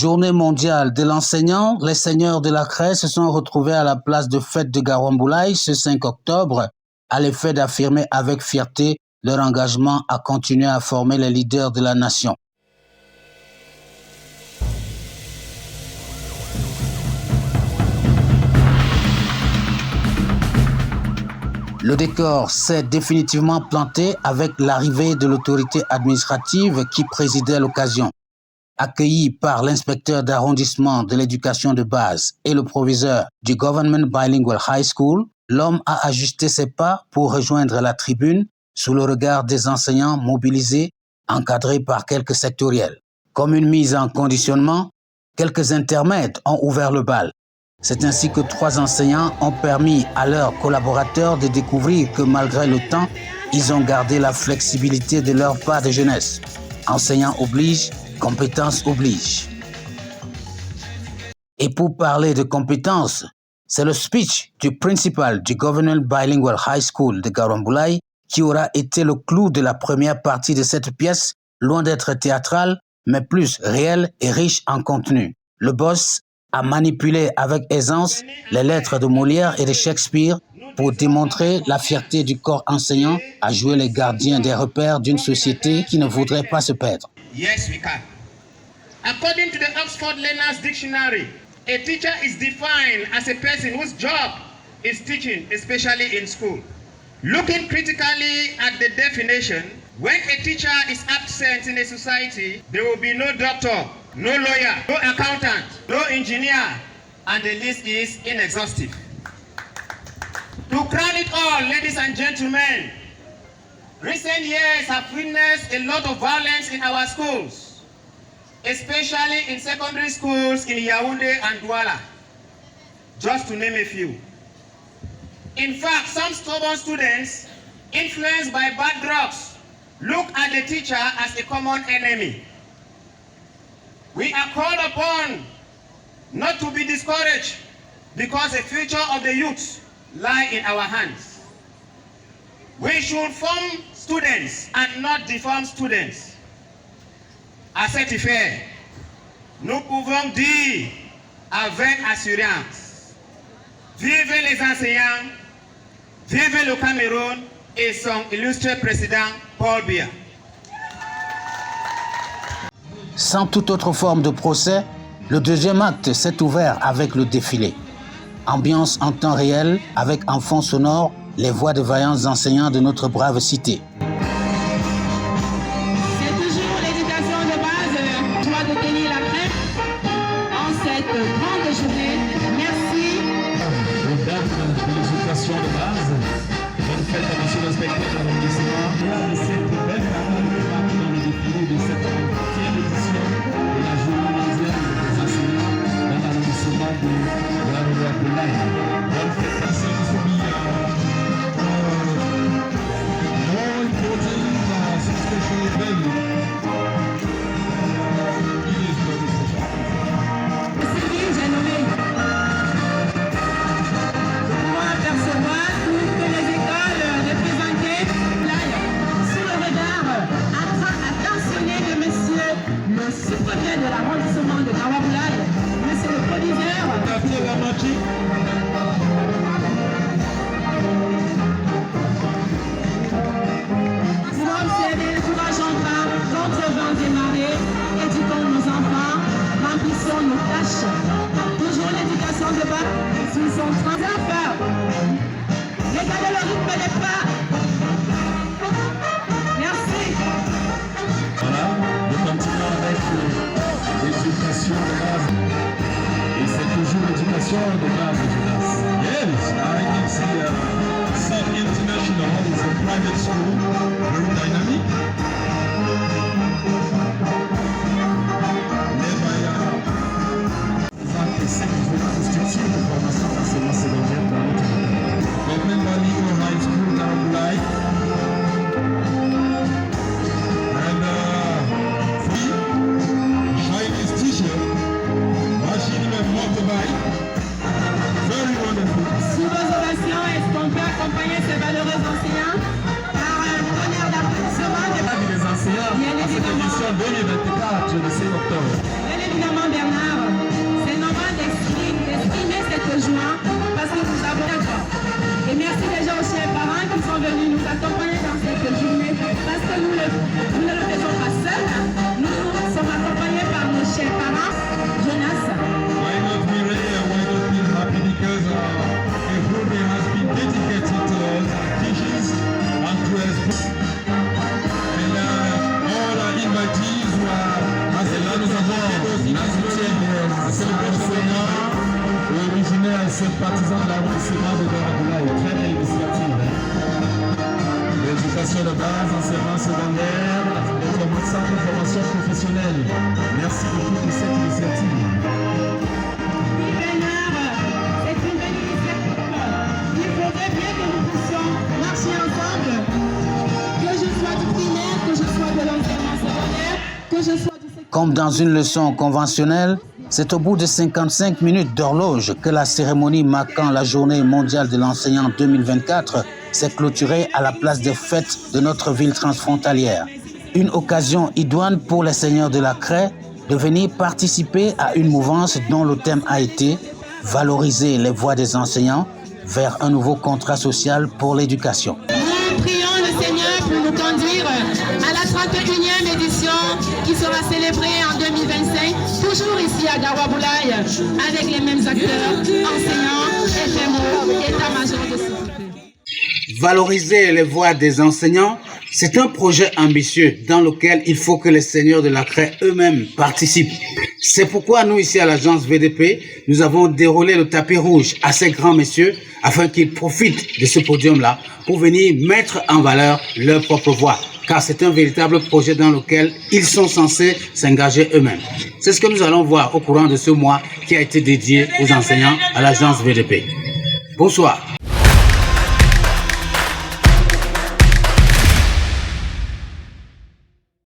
Journée mondiale de l'enseignant, les seigneurs de la craie se sont retrouvés à la place de fête de Garamboulaye ce 5 octobre à l'effet d'affirmer avec fierté leur engagement à continuer à former les leaders de la nation. Le décor s'est définitivement planté avec l'arrivée de l'autorité administrative qui présidait l'occasion. Accueilli par l'inspecteur d'arrondissement de l'éducation de base et le proviseur du Government Bilingual High School, l'homme a ajusté ses pas pour rejoindre la tribune sous le regard des enseignants mobilisés, encadrés par quelques sectoriels. Comme une mise en conditionnement, quelques intermèdes ont ouvert le bal. C'est ainsi que 3 enseignants ont permis à leurs collaborateurs de découvrir que malgré le temps, ils ont gardé la flexibilité de leur pas de jeunesse. Enseignant oblige, compétence oblige. Et pour parler de compétences, c'est le speech du principal du Government Bilingual High School de Garamboulaye qui aura été le clou de la première partie de cette pièce, loin d'être théâtrale, mais plus réelle et riche en contenu. Le boss a manipulé avec aisance les lettres de Molière et de Shakespeare pour démontrer la fierté du corps enseignant à jouer les gardiens des repères d'une société qui ne voudrait pas se perdre. Yes, we can. According to the Oxford Learner's Dictionary, a teacher is defined as a person whose job is teaching, especially in school. Looking critically at the definition, when a teacher is absent in a society, there will be no doctor, no lawyer, no accountant, no engineer, and the list is inexhaustive. To crown it all, ladies and gentlemen, recent years have witnessed a lot of violence in our schools, especially in secondary schools in Yaoundé and Douala, just to name a few. In fact, some stubborn students, influenced by bad drugs, look at the teacher as a common enemy. We are called upon not to be discouraged because the future of the youth lies in our hands. We should form students and not deform students. À cet effet, nous pouvons dire avec assurance, vive les enseignants, vive le Cameroun et son illustre président Paul Biya. Sans toute autre forme de procès, le deuxième acte s'est ouvert avec le défilé. Ambiance en temps réel avec en fond sonore les voix de vaillants enseignants de notre brave cité. C'est toujours l'éducation de base, joie de tenir la crête en cette grande journée. Merci. Aux dames de l'éducation de base, bonne fête à monsieur l'inspecteur d'arrondissement. Et cette belle parole dans le défilé de cette 30e édition de la journée mondiale des enseignants dans l'arrondissement de Garamboulaye. Bonne fête à ceux qui sont mis more important special event. Céline, j'ai nommé. Je dois apercevoir toutes les écoles représentées là, sous le regard attentionné de monsieur le sous-préfet de l'arrondissement de Garamboulaye, monsieur le proviseur. Contre vents et marées, éduquons nos enfants, remplissons nos tâches. Toujours l'éducation de base, sous son transfert. Regardez le rythme des pas. Merci. Voilà, nous continuons avec l'éducation de base. Et c'est toujours l'éducation de base, Jonas. Yes, I can see South International is a private school, very dynamic. Structure de formation d'enseignement secondaire dans notre pays. Government Bilingual High School Garamboulaye. And Chinese teacher, machine motorbike. Very wonderful. Sous vos ovations, est-ce qu'on peut accompagner ces valeureux enseignants par un tonnerre d'applaudissements Les enseignants à cette édition 2024 le 5 octobre. Normand Bernard, c'est normal d'exprimer cette joie parce que nous avons d'accord. Et merci déjà aux chers parents qui sont venus nous accompagner dans cette journée parce que nous ne le faisons pas seuls. Nous sommes accompagnés par nos chers parents. Jonas. Why not we feel happy because a whole day has been dedicated to us, our teachings, and to us. And all our invitees who are là nous avons la célébration originaire sympathisant de l'arrondissement de Dora-Boulaye. Très belle initiative. L'éducation de base, enseignement secondaire, notre centre de formation professionnelle. Merci beaucoup pour cette initiative. Oui, Bernard, c'est une belle initiative. Il faudrait bien que nous puissions marcher ensemble. Que je sois du primaire, que je sois de l'enseignement secondaire, que je sois du secteur. Comme dans une leçon conventionnelle, c'est au bout de 55 minutes d'horloge que la cérémonie marquant la journée mondiale de l'enseignant 2024 s'est clôturée à la place des fêtes de notre ville transfrontalière. Une occasion idoine pour les seigneurs de la craie de venir participer à une mouvance dont le thème a été « Valoriser les voix des enseignants vers un nouveau contrat social pour l'éducation ». Nous prions le Seigneur pour nous conduire à la 31e édition qui sera célébrée en 2025, toujours ici à Dora-Boulaye, avec les mêmes acteurs, enseignants, FMO, état-major de sécurité. Valoriser les voix des enseignants, c'est un projet ambitieux dans lequel il faut que les seigneurs de la craie eux-mêmes participent. C'est pourquoi nous, ici à l'agence VDP, nous avons déroulé le tapis rouge à ces grands messieurs afin qu'ils profitent de ce podium-là pour venir mettre en valeur leur propre voix. Car c'est un véritable projet dans lequel ils sont censés s'engager eux-mêmes. C'est ce que nous allons voir au courant de ce mois qui a été dédié aux enseignants à l'agence VDP. Bonsoir.